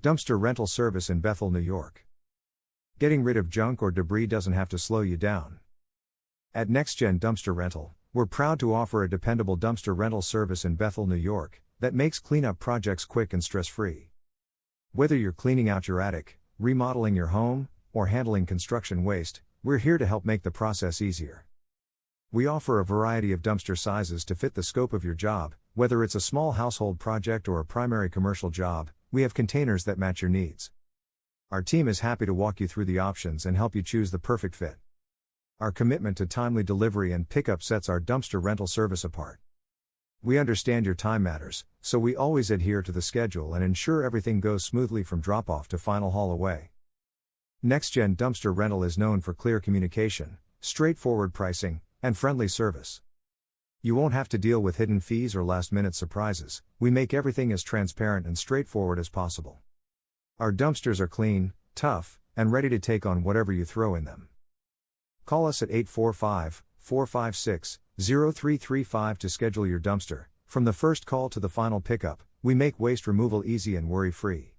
Dumpster rental service in Bethel, New York. Getting rid of junk or debris doesn't have to slow you down. At NextGen Dumpster Rental, we're proud to offer a dependable dumpster rental service in Bethel, New York, that makes cleanup projects quick and stress-free. Whether you're cleaning out your attic, remodeling your home, or handling construction waste, we're here to help make the process easier. We offer a variety of dumpster sizes to fit the scope of your job, whether it's a small household project or a primary commercial job. We have containers that match your needs. Our team is happy to walk you through the options and help you choose the perfect fit. Our commitment to timely delivery and pickup sets our dumpster rental service apart. We understand your time matters, so we always adhere to the schedule and ensure everything goes smoothly from drop-off to final haul away. NextGen Dumpster Rental is known for clear communication, straightforward pricing, and friendly service. You won't have to deal with hidden fees or last-minute surprises. We make everything as transparent and straightforward as possible. Our dumpsters are clean, tough, and ready to take on whatever you throw in them. Call us at 845-456-0335 to schedule your dumpster. From the first call to the final pickup, we make waste removal easy and worry-free.